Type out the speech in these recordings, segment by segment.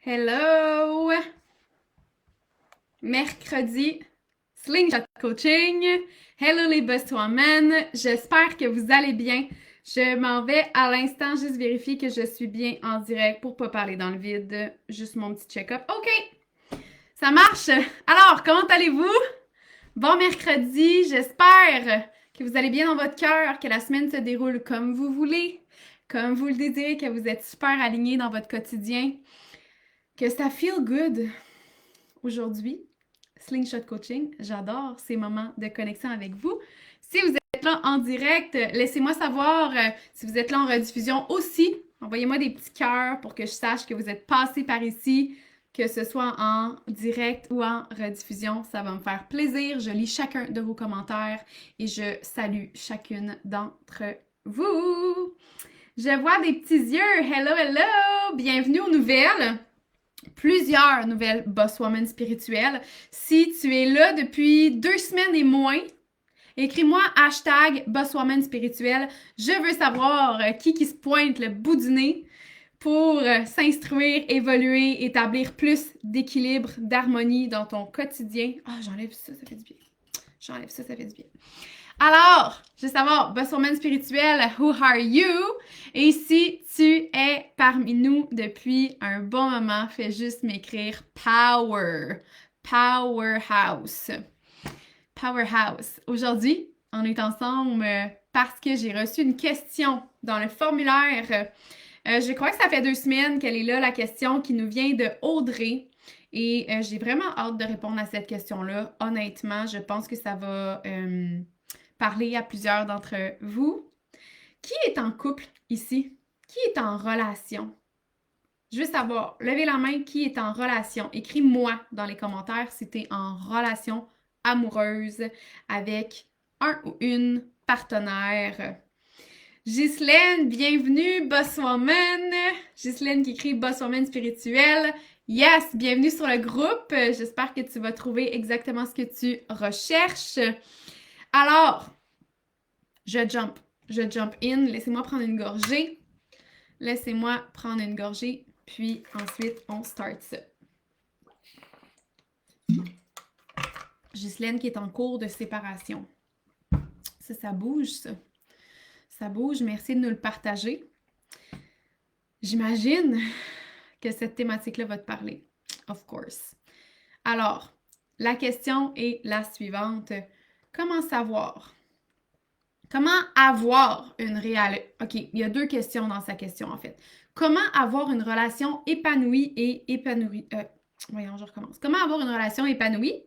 Hello! Mercredi, Slingshot Coaching. Hello les boss women, j'espère que vous allez bien. Je m'en vais à l'instant juste vérifier que je suis bien en direct pour pas parler dans le vide. Juste mon petit check-up. OK, ça marche. Alors, comment allez-vous? Bon mercredi, j'espère que vous allez bien dans votre cœur, que la semaine se déroule comme vous voulez, comme vous le désirez, que vous êtes super alignés dans votre quotidien, que ça feel good. Aujourd'hui, Slingshot Coaching, j'adore ces moments de connexion avec vous. Si vous êtes là en direct, laissez-moi savoir si vous êtes là en rediffusion aussi. Envoyez-moi des petits cœurs pour que je sache que vous êtes passé par ici, que ce soit en direct ou en rediffusion. Ça va me faire plaisir. Je lis chacun de vos commentaires et je salue chacune d'entre vous. Je vois des petits yeux. Hello, hello! Bienvenue aux nouvelles. Plusieurs nouvelles boss women spirituelles. Si tu es là depuis 2 semaines et moins, écris-moi hashtag boss woman spirituelle. Je veux savoir qui se pointe le bout du nez pour s'instruire, évoluer, établir plus d'équilibre, d'harmonie dans ton quotidien. Ah, j'enlève ça, ça fait du bien. J'enlève ça, ça fait du bien. Alors, je veux savoir, boss woman spirituelle, who are you? Et si tu es parmi nous depuis un bon moment, fais juste m'écrire power. Powerhouse. Powerhouse. Aujourd'hui, on est ensemble parce que j'ai reçu une question dans le formulaire. Je crois que ça fait 2 semaines qu'elle est là, la question qui nous vient de Audrey. Et j'ai vraiment hâte de répondre à cette question-là. Honnêtement, je pense que ça va parler à plusieurs d'entre vous. Qui est en couple ici? Qui est en relation? Je veux savoir, levez la main, qui est en relation? Écris-moi dans les commentaires si tu es en relation amoureuse avec un ou une partenaire. Ghislaine, bienvenue, Boss Woman. Ghislaine qui écrit Boss Woman spirituelle. Yes, bienvenue sur le groupe. J'espère que tu vas trouver exactement ce que tu recherches. Alors, je jump in. Laissez-moi prendre une gorgée. Laissez-moi prendre une gorgée, puis ensuite, on start ça. Ghislaine qui est en cours de séparation. Ça bouge, ça. Ça bouge. Merci de nous le partager. J'imagine que cette thématique-là va te parler. Of course. Alors, la question est la suivante. Comment savoir? Comment avoir une réelle... OK, il y a 2 questions dans sa question, en fait. Comment avoir une relation épanouie et épanouie... voyons, je recommence. Comment avoir une relation épanouie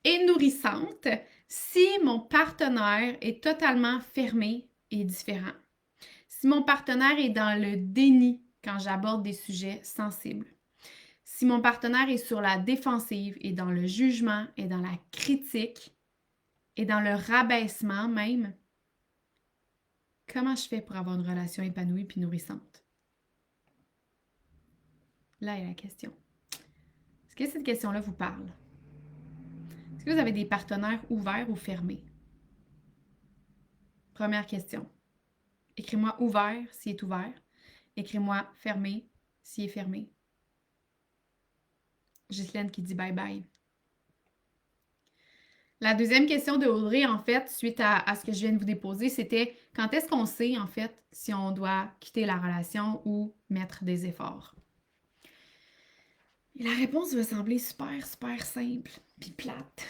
et nourrissante si mon partenaire est totalement fermé et différent? Si mon partenaire est dans le déni quand j'aborde des sujets sensibles? Si mon partenaire est sur la défensive et dans le jugement et dans la critique et dans le rabaissement même? Comment je fais pour avoir une relation épanouie puis nourrissante? Là est la question. Est-ce que cette question-là vous parle? Est-ce que vous avez des partenaires ouverts ou fermés? Première question. Écris-moi ouvert s'il est ouvert. Écris-moi fermé s'il est fermé. Ghislaine qui dit bye bye. La deuxième question de Audrey, en fait, suite à ce que je viens de vous déposer, c'était quand est-ce qu'on sait, en fait, si on doit quitter la relation ou mettre des efforts? Et la réponse va sembler super, super simple, puis plate.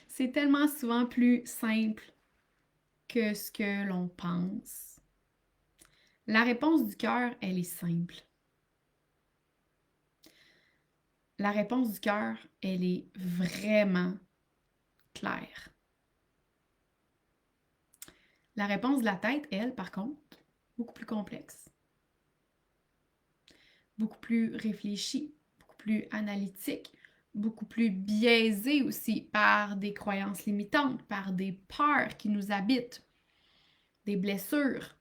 C'est tellement souvent plus simple que ce que l'on pense. La réponse du cœur, elle est simple. La réponse du cœur, elle est vraiment claire. La réponse de la tête, elle, par contre, beaucoup plus complexe. Beaucoup plus réfléchie, beaucoup plus analytique, beaucoup plus biaisée aussi par des croyances limitantes, par des peurs qui nous habitent, des blessures.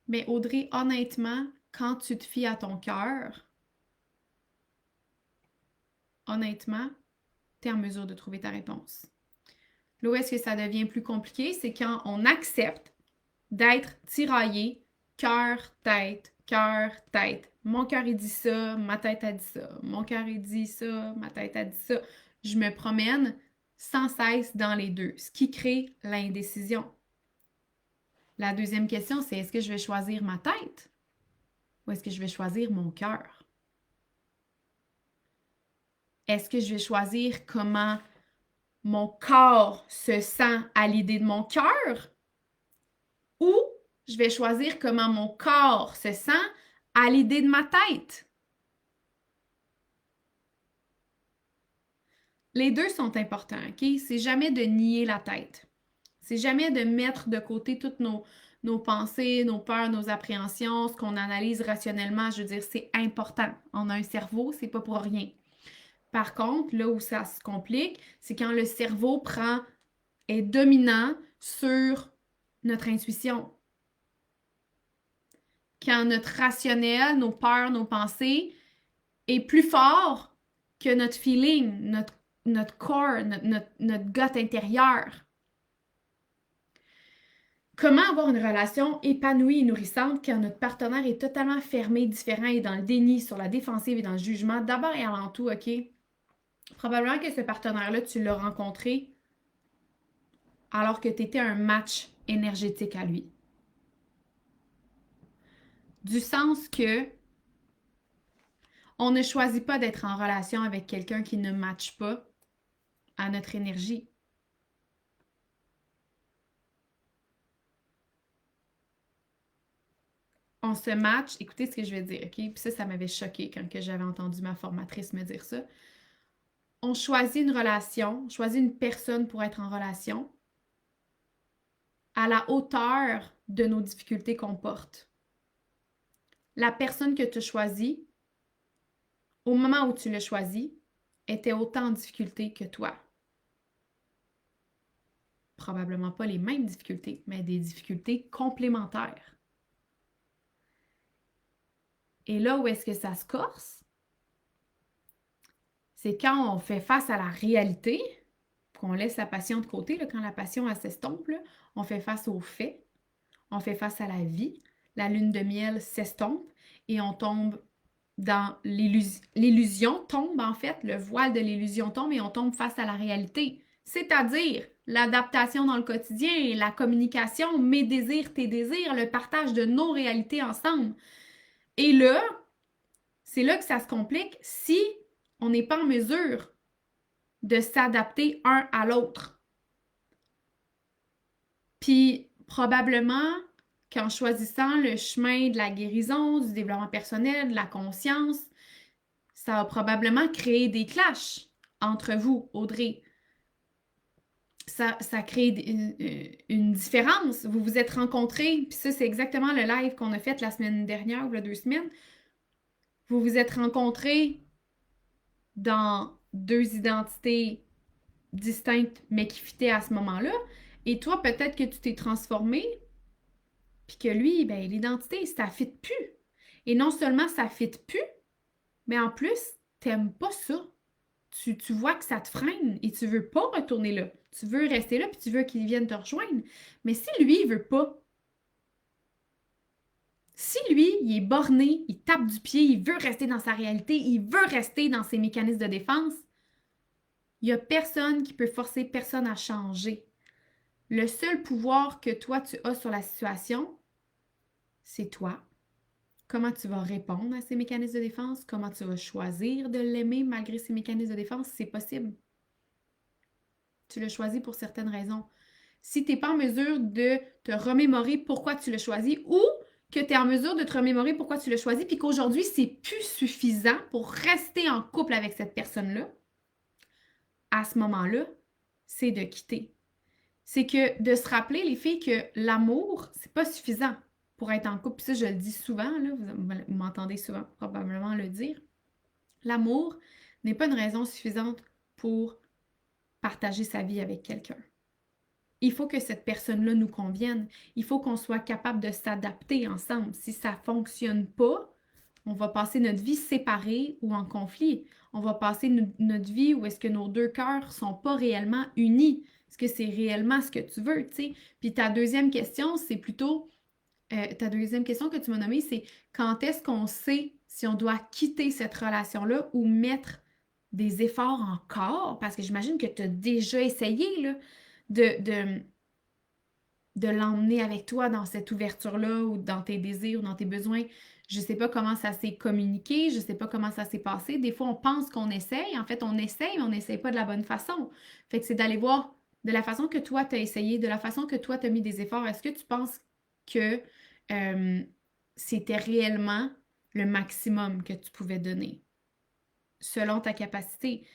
Mais Audrey, honnêtement, quand tu te fies à ton cœur, honnêtement, tu es en mesure de trouver ta réponse. Là où est-ce que ça devient plus compliqué, c'est quand on accepte d'être tiraillé cœur, tête, cœur, tête. Mon cœur, il dit ça, ma tête a dit ça. Mon cœur, il dit ça, ma tête a dit ça. Je me promène sans cesse dans les deux, ce qui crée l'indécision. La deuxième question, c'est est-ce que je vais choisir ma tête ou est-ce que je vais choisir mon cœur? Est-ce que je vais choisir comment mon corps se sent à l'idée de mon cœur ou je vais choisir comment mon corps se sent à l'idée de ma tête? Les deux sont importants, OK? C'est jamais de nier la tête. C'est jamais de mettre de côté toutes nos pensées, nos peurs, nos appréhensions, ce qu'on analyse rationnellement. Je veux dire, c'est important. On a un cerveau, c'est pas pour rien. Par contre, là où ça se complique, c'est quand le cerveau est dominant sur notre intuition. Quand notre rationnel, nos peurs, nos pensées est plus fort que notre feeling, notre corps, notre gut intérieur. Comment avoir une relation épanouie et nourrissante quand notre partenaire est totalement fermé, différent et dans le déni, sur la défensive et dans le jugement? D'abord et avant tout, OK? Probablement que ce partenaire-là, tu l'as rencontré alors que tu étais un match énergétique à lui. Du sens que on ne choisit pas d'être en relation avec quelqu'un qui ne matche pas à notre énergie. On se match, écoutez ce que je vais dire, OK? Puis ça m'avait choqué quand j'avais entendu ma formatrice me dire ça. On choisit une relation, on choisit une personne pour être en relation à la hauteur de nos difficultés qu'on porte. La personne que tu as choisie, au moment où tu l'as choisie, était autant en difficulté que toi. Probablement pas les mêmes difficultés, mais des difficultés complémentaires. Et là où est-ce que ça se corse? C'est quand on fait face à la réalité, qu'on laisse la passion de côté, là, quand la passion s'estompe, on fait face aux faits, on fait face à la vie, la lune de miel s'estompe et on tombe dans l'illusion, tombe en fait, le voile de l'illusion tombe et on tombe face à la réalité, c'est-à-dire l'adaptation dans le quotidien et la communication, mes désirs, tes désirs, le partage de nos réalités ensemble. Et là, c'est là que ça se complique si on n'est pas en mesure de s'adapter un à l'autre. Puis probablement qu'en choisissant le chemin de la guérison, du développement personnel, de la conscience, ça va probablement créer des clashs entre vous, Audrey. Ça crée une différence. Vous vous êtes rencontrés, puis ça, c'est exactement le live qu'on a fait la semaine dernière ou il y a 2 semaines. Vous vous êtes rencontrés dans 2 identités distinctes, mais qui fitaient à ce moment-là. Et toi, peut-être que tu t'es transformé, puis que lui, ben, l'identité, ça ne fit plus. Et non seulement ça ne fit plus, mais en plus, tu n'aimes pas ça. Tu vois que ça te freine et tu ne veux pas retourner là. Tu veux rester là, puis tu veux qu'il vienne te rejoindre. Mais si lui, il ne veut pas, si lui, il est borné, il tape du pied, il veut rester dans sa réalité, il veut rester dans ses mécanismes de défense, il n'y a personne qui peut forcer personne à changer. Le seul pouvoir que toi, tu as sur la situation, c'est toi. Comment tu vas répondre à ces mécanismes de défense? Comment tu vas choisir de l'aimer malgré ces mécanismes de défense? C'est possible. Tu l'as choisi pour certaines raisons. Si tu n'es pas en mesure de te remémorer pourquoi tu l'as choisi ou que tu es en mesure de te remémorer pourquoi tu l'as choisi puis qu'aujourd'hui, c'est plus suffisant pour rester en couple avec cette personne-là, à ce moment-là, c'est de quitter. C'est que de se rappeler, les filles, que l'amour, c'est pas suffisant pour être en couple. Puis ça, je le dis souvent, là, vous m'entendez souvent probablement le dire. L'amour n'est pas une raison suffisante pour partager sa vie avec quelqu'un. Il faut que cette personne-là nous convienne. Il faut qu'on soit capable de s'adapter ensemble. Si ça ne fonctionne pas, on va passer notre vie séparée ou en conflit. On va passer notre vie où est-ce que nos 2 cœurs ne sont pas réellement unis. Est-ce que c'est réellement ce que tu veux, tu sais? Puis ta deuxième question, c'est plutôt, ta deuxième question que tu m'as nommée, c'est quand est-ce qu'on sait si on doit quitter cette relation-là ou mettre des efforts encore? Parce que j'imagine que tu as déjà essayé là, de, de l'emmener avec toi dans cette ouverture-là ou dans tes désirs ou dans tes besoins. Je sais pas comment ça s'est communiqué, je sais pas comment ça s'est passé. Des fois, on pense qu'on essaye. En fait, on essaye, mais on n'essaye pas de la bonne façon. Fait que c'est d'aller voir de la façon que toi, tu as essayé, de la façon que toi, tu as mis des efforts. Est-ce que tu penses que c'était réellement le maximum que tu pouvais donner selon ta capacité?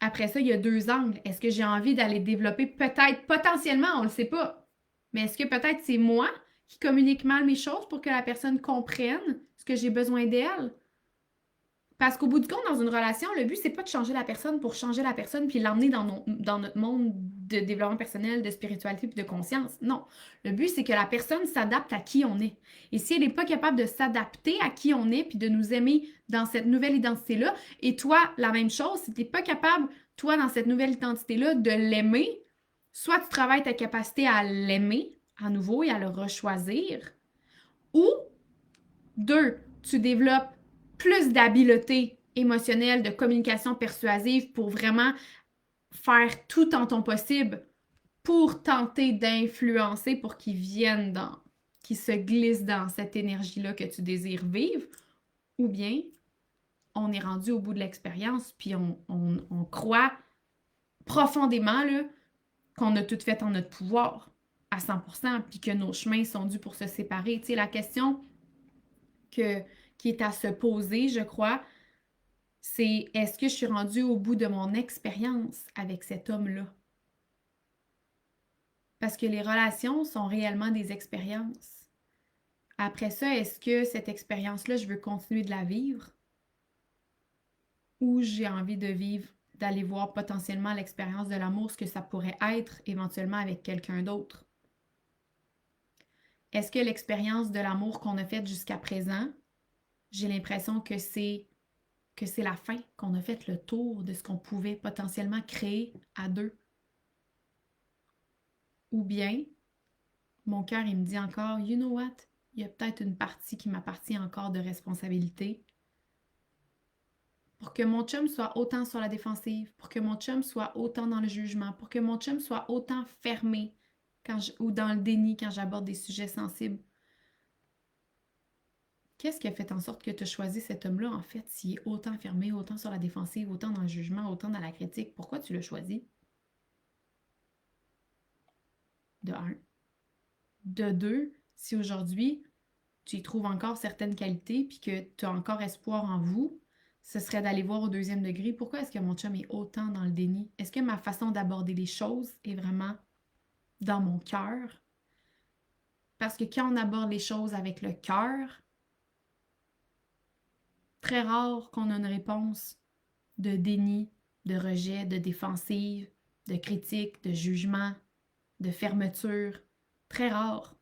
Après ça, il y a deux angles. Est-ce que j'ai envie d'aller développer? Peut-être, potentiellement, on ne le sait pas. Mais est-ce que peut-être c'est moi qui communique mal mes choses pour que la personne comprenne ce que j'ai besoin d'elle? Parce qu'au bout du compte, dans une relation, le but, c'est pas de changer la personne pour changer la personne puis l'emmener dans notre monde de développement personnel, de spiritualité puis de conscience. Non. Le but, c'est que la personne s'adapte à qui on est. Et si elle n'est pas capable de s'adapter à qui on est puis de nous aimer dans cette nouvelle identité-là, et toi, la même chose, si tu n'es pas capable, toi, dans cette nouvelle identité-là, de l'aimer, soit tu travailles ta capacité à l'aimer à nouveau et à le rechoisir, ou deux, tu développes plus d'habileté émotionnelle, de communication persuasive pour vraiment faire tout en ton possible pour tenter d'influencer pour qu'ils viennent dans, qu'ils se glissent dans cette énergie-là que tu désires vivre, ou bien on est rendu au bout de l'expérience puis on croit profondément là, qu'on a tout fait en notre pouvoir à 100% puis que nos chemins sont dus pour se séparer. Tu sais, la question qui est à se poser, je crois, c'est est-ce que je suis rendue au bout de mon expérience avec cet homme-là? Parce que les relations sont réellement des expériences. Après ça, est-ce que cette expérience-là, je veux continuer de la vivre? Ou j'ai envie de vivre, d'aller voir potentiellement l'expérience de l'amour, ce que ça pourrait être éventuellement avec quelqu'un d'autre? Est-ce que l'expérience de l'amour qu'on a faite jusqu'à présent, j'ai l'impression que c'est la fin, qu'on a fait le tour de ce qu'on pouvait potentiellement créer à deux? Ou bien, mon cœur, il me dit encore, you know what? Il y a peut-être une partie qui m'appartient encore de responsabilité pour que mon chum soit autant sur la défensive, pour que mon chum soit autant dans le jugement, pour que mon chum soit autant fermé ou dans le déni quand j'aborde des sujets sensibles. Qu'est-ce qui a fait en sorte que tu as choisi cet homme-là, en fait, s'il est autant fermé, autant sur la défensive, autant dans le jugement, autant dans la critique? Pourquoi tu l'as choisi? De un. De deux, si aujourd'hui, tu y trouves encore certaines qualités puis que tu as encore espoir en vous, ce serait d'aller voir au deuxième degré pourquoi est-ce que mon chum est autant dans le déni? Est-ce que ma façon d'aborder les choses est vraiment dans mon cœur? Parce que quand on aborde les choses avec le cœur, très rare qu'on ait une réponse de déni, de rejet, de défensive, de critique, de jugement, de fermeture. Très rare.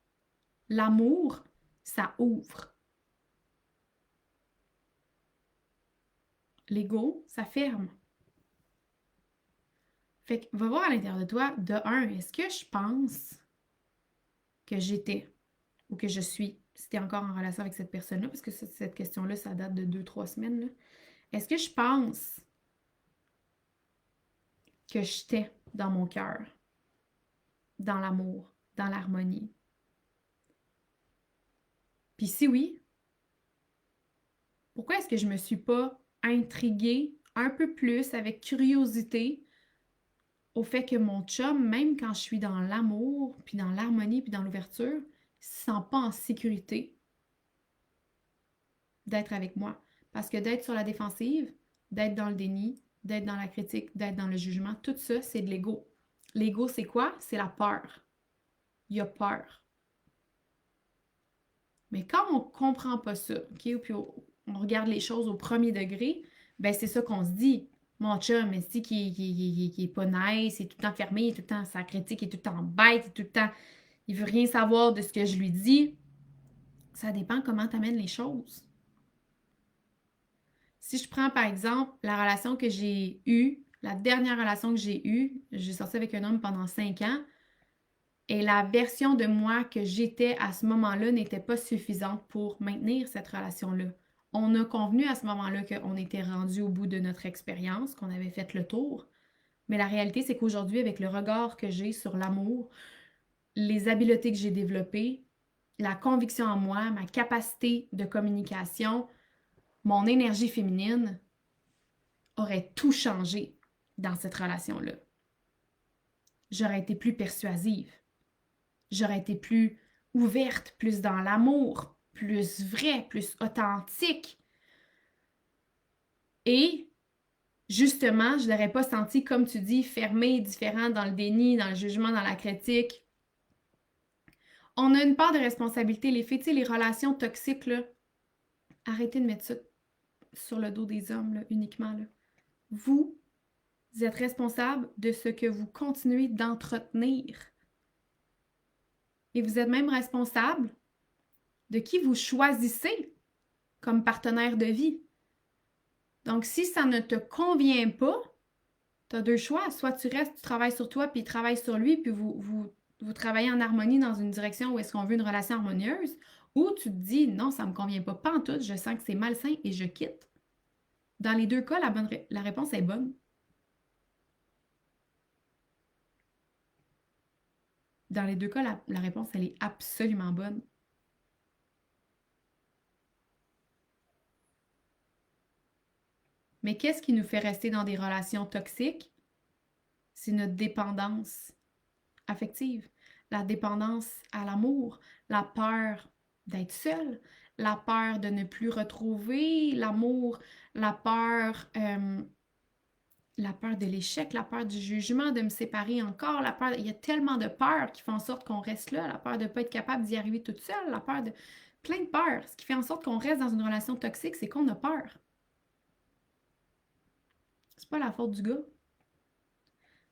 L'amour, ça ouvre. L'ego, ça ferme. Fait que va voir à l'intérieur de toi, de un, est-ce que je pense que j'étais ou que je suis, si tu es encore en relation avec cette personne-là, parce que cette question-là, ça date de 2-3 semaines, là. Est-ce que je pense que j'étais dans mon cœur, dans l'amour, dans l'harmonie? Puis si oui, pourquoi est-ce que je me suis pas intriguée un peu plus avec curiosité au fait que mon chum, même quand je suis dans l'amour, puis dans l'harmonie, puis dans l'ouverture, ne se sent pas en sécurité d'être avec moi. Parce que d'être sur la défensive, d'être dans le déni, d'être dans la critique, d'être dans le jugement, tout ça, c'est de l'ego. L'ego, c'est quoi? C'est la peur. Il y a peur. Mais quand on ne comprend pas ça, OK, puis on regarde les choses au premier degré, ben c'est ça qu'on se dit. Mon chum, mais si qui est pas nice, il est tout le temps fermé, il est tout le temps sa critique, il est tout le temps bête, il est tout le temps. Il veut rien savoir de ce que je lui dis. Ça dépend comment tu amènes les choses. Si je prends par exemple la relation que j'ai eue, la dernière relation que j'ai eue, j'ai sorti avec un homme pendant 5 ans, Et la version de moi que j'étais à ce moment-là n'était pas suffisante pour maintenir cette relation-là. On a convenu à ce moment-là qu'on était rendu au bout de notre expérience, qu'on avait fait le tour. Mais la réalité, c'est qu'aujourd'hui, avec le regard que j'ai sur l'amour, les habiletés que j'ai développées, la conviction en moi, ma capacité de communication, mon énergie féminine aurait tout changé dans cette relation-là. J'aurais été plus persuasive. J'aurais été plus ouverte, plus dans l'amour, plus vraie, plus authentique. Et justement, je ne l'aurais pas senti, comme tu dis, fermé, différent, dans le déni, dans le jugement, dans la critique. On a une part de responsabilité. Les filles, tu sais, les relations toxiques, là, arrêtez de mettre ça sur le dos des hommes, là, uniquement. Là. Vous êtes responsable de ce que vous continuez d'entretenir. Et vous êtes même responsable de qui vous choisissez comme partenaire de vie. Donc, si ça ne te convient pas, tu as deux choix. Soit tu restes, tu travailles sur toi, puis il travaille sur lui, puis vous travaillez en harmonie dans une direction où est-ce qu'on veut une relation harmonieuse, ou tu te dis, non, ça ne me convient pas, pas en tout, je sens que c'est malsain et je quitte. Dans les deux cas, la réponse est bonne. Dans les deux cas, la réponse, elle est absolument bonne. Mais qu'est-ce qui nous fait rester dans des relations toxiques? C'est notre dépendance affective, la dépendance à l'amour, la peur d'être seule, la peur de ne plus retrouver l'amour, la peur de l'échec, la peur du jugement, de me séparer encore, la peur... Il y a tellement de peurs qui font en sorte qu'on reste là, la peur de ne pas être capable d'y arriver toute seule, la peur de... Plein de peurs. Ce qui fait en sorte qu'on reste dans une relation toxique, c'est qu'on a peur. C'est pas la faute du gars.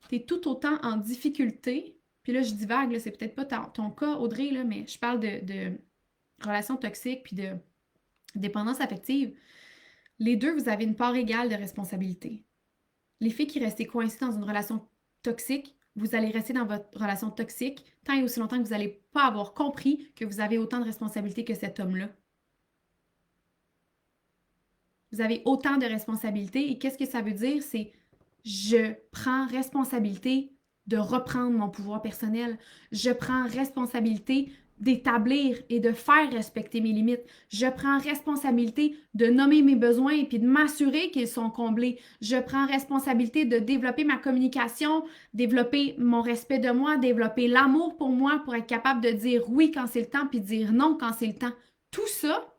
T'es tout autant en difficulté, puis là je divague, là, c'est peut-être pas ton cas, Audrey, là, mais je parle de relations toxiques puis de dépendance affective. Les deux, vous avez une part égale de responsabilité. Les filles qui restez coincées dans une relation toxique, vous allez rester dans votre relation toxique tant et aussi longtemps que vous n'allez pas avoir compris que vous avez autant de responsabilités que cet homme-là. Vous avez autant de responsabilités et qu'est-ce que ça veut dire? C'est je prends responsabilité de reprendre mon pouvoir personnel. Je prends responsabilité d'établir et de faire respecter mes limites. Je prends responsabilité de nommer mes besoins et puis de m'assurer qu'ils sont comblés. Je prends responsabilité de développer ma communication, développer mon respect de moi, développer l'amour pour moi pour être capable de dire oui quand c'est le temps puis dire non quand c'est le temps. Tout ça,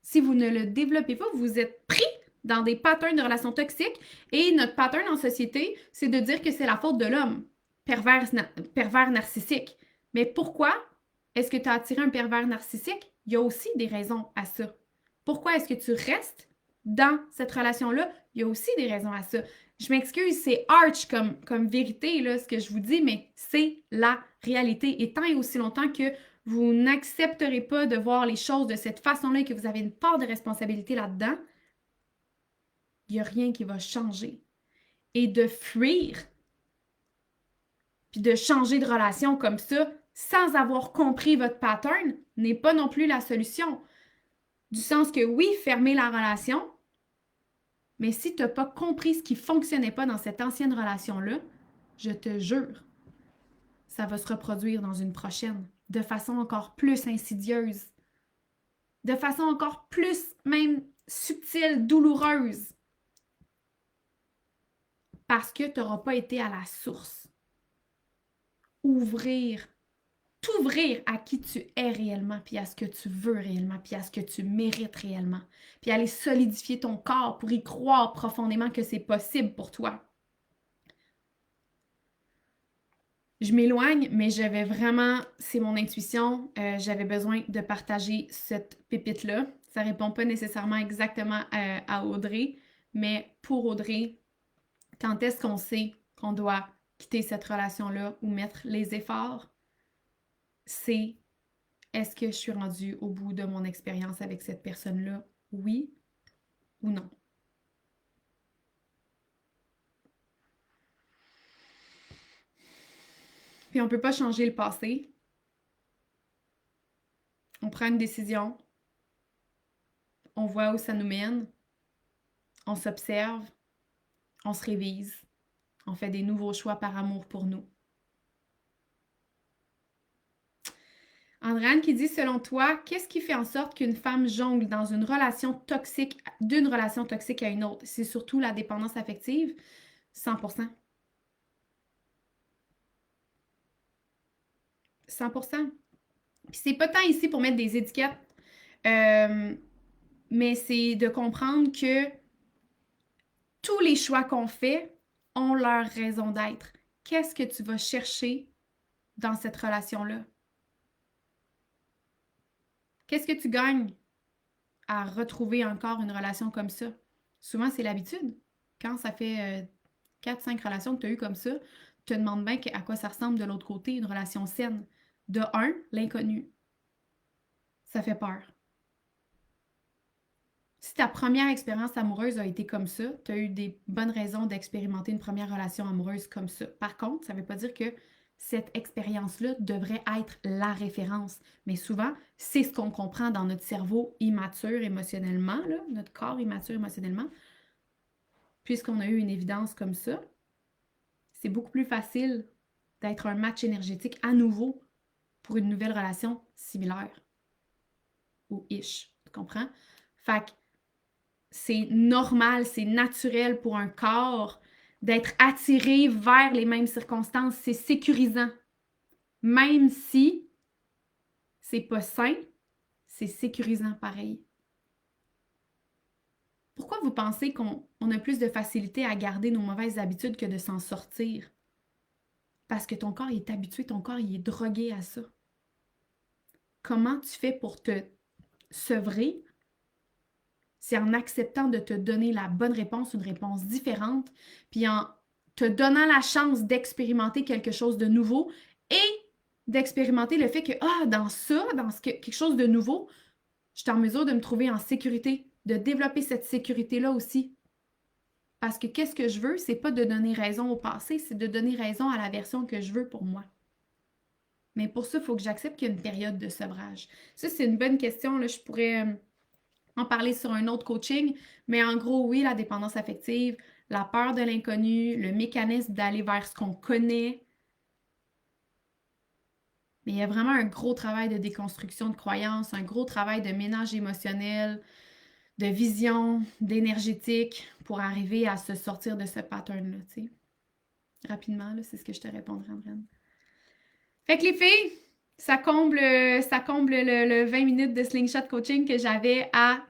si vous ne le développez pas, vous êtes pris dans des patterns de relations toxiques et notre pattern en société, c'est de dire que c'est la faute de l'homme, pervers narcissique. Mais pourquoi est-ce que tu as attiré un pervers narcissique? Il y a aussi des raisons à ça. Pourquoi est-ce que tu restes dans cette relation-là? Il y a aussi des raisons à ça. Je m'excuse, c'est arch comme vérité, là, ce que je vous dis, mais c'est la réalité. Et tant et aussi longtemps que vous n'accepterez pas de voir les choses de cette façon-là et que vous avez une part de responsabilité là-dedans, il n'y a rien qui va changer. Et de fuir, puis de changer de relation comme ça, sans avoir compris votre pattern, n'est pas non plus la solution. Du sens que oui, fermer la relation, mais si tu n'as pas compris ce qui ne fonctionnait pas dans cette ancienne relation-là, je te jure, ça va se reproduire dans une prochaine, de façon encore plus insidieuse, de façon encore plus même subtile, douloureuse, parce que tu n'auras pas été à la source. T'ouvrir à qui tu es réellement, puis à ce que tu veux réellement, puis à ce que tu mérites réellement, puis aller solidifier ton corps pour y croire profondément que c'est possible pour toi. Je m'éloigne, mais j'avais vraiment, c'est mon intuition, j'avais besoin de partager cette pépite-là. Ça répond pas nécessairement exactement à Audrey, mais pour Audrey, quand est-ce qu'on sait qu'on doit quitter cette relation-là ou mettre les efforts? C'est est-ce que je suis rendue au bout de mon expérience avec cette personne-là? Oui ou non? Puis on peut pas changer le passé. On prend une décision. On voit où ça nous mène. On s'observe. On se révise. On fait des nouveaux choix par amour pour nous. Andréane qui dit, selon toi, qu'est-ce qui fait en sorte qu'une femme jongle dans une relation toxique, d'une relation toxique à une autre? C'est surtout la dépendance affective, 100%. 100%. Puis c'est pas tant ici pour mettre des étiquettes, mais c'est de comprendre que tous les choix qu'on fait ont leur raison d'être. Qu'est-ce que tu vas chercher dans cette relation-là? Qu'est-ce que tu gagnes à retrouver encore une relation comme ça? Souvent, c'est l'habitude. Quand ça fait 4-5 relations que tu as eues comme ça, tu te demandes bien à quoi ça ressemble de l'autre côté, une relation saine. De un, l'inconnu. Ça fait peur. Si ta première expérience amoureuse a été comme ça, tu as eu des bonnes raisons d'expérimenter une première relation amoureuse comme ça. Par contre, ça ne veut pas dire que cette expérience-là devrait être la référence. Mais souvent, c'est ce qu'on comprend dans notre cerveau immature émotionnellement, là, notre corps immature émotionnellement. Puisqu'on a eu une évidence comme ça, c'est beaucoup plus facile d'être un match énergétique à nouveau pour une nouvelle relation similaire. Ou ish, tu comprends? Fait que c'est normal, c'est naturel pour un corps d'être attiré vers les mêmes circonstances. C'est sécurisant. Même si c'est pas sain, c'est sécurisant pareil. Pourquoi vous pensez qu'on a plus de facilité à garder nos mauvaises habitudes que de s'en sortir? Parce que ton corps il est habitué, ton corps il est drogué à ça. Comment tu fais pour te sevrer? C'est en acceptant de te donner la bonne réponse, une réponse différente, puis en te donnant la chance d'expérimenter quelque chose de nouveau et d'expérimenter le fait que, dans ça, quelque chose de nouveau, je suis en mesure de me trouver en sécurité, de développer cette sécurité-là aussi. Parce que qu'est-ce que je veux? C'est pas de donner raison au passé, c'est de donner raison à la version que je veux pour moi. Mais pour ça, il faut que j'accepte qu'il y a une période de sevrage. Ça, c'est une bonne question. Là, je pourrais en parler sur un autre coaching, mais en gros, oui, la dépendance affective, la peur de l'inconnu, le mécanisme d'aller vers ce qu'on connaît. Mais il y a vraiment un gros travail de déconstruction de croyances, un gros travail de ménage émotionnel, de vision, d'énergétique pour arriver à se sortir de ce pattern-là, tu sais. Rapidement, là, c'est ce que je te répondrai, Andréane. Fait que les filles, ça comble le 20 minutes de Slingshot Coaching que j'avais à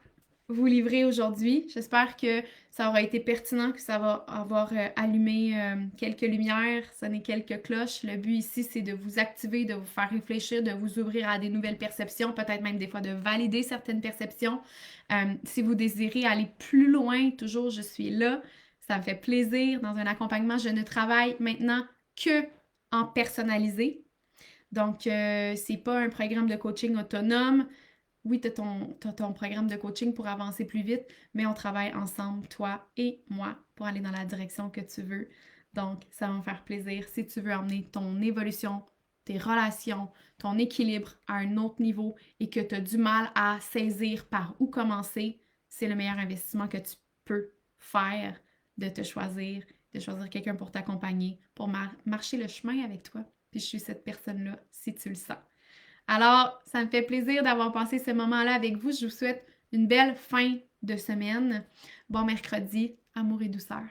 vous livrer aujourd'hui. J'espère que ça aura été pertinent, que ça va avoir allumé quelques lumières, sonné quelques cloches. Le but ici, c'est de vous activer, de vous faire réfléchir, de vous ouvrir à des nouvelles perceptions, peut-être même des fois de valider certaines perceptions. Si vous désirez aller plus loin, toujours, je suis là. Ça me fait plaisir. Dans un accompagnement, je ne travaille maintenant que en personnalisé. Donc, c'est pas un programme de coaching autonome. Oui, tu as ton programme de coaching pour avancer plus vite, mais on travaille ensemble, toi et moi, pour aller dans la direction que tu veux. Donc, ça va me faire plaisir si tu veux emmener ton évolution, tes relations, ton équilibre à un autre niveau et que tu as du mal à saisir par où commencer, c'est le meilleur investissement que tu peux faire de choisir quelqu'un pour t'accompagner, pour marcher le chemin avec toi. Puis je suis cette personne-là, si tu le sens. Alors, ça me fait plaisir d'avoir passé ce moment-là avec vous. Je vous souhaite une belle fin de semaine. Bon mercredi, amour et douceur.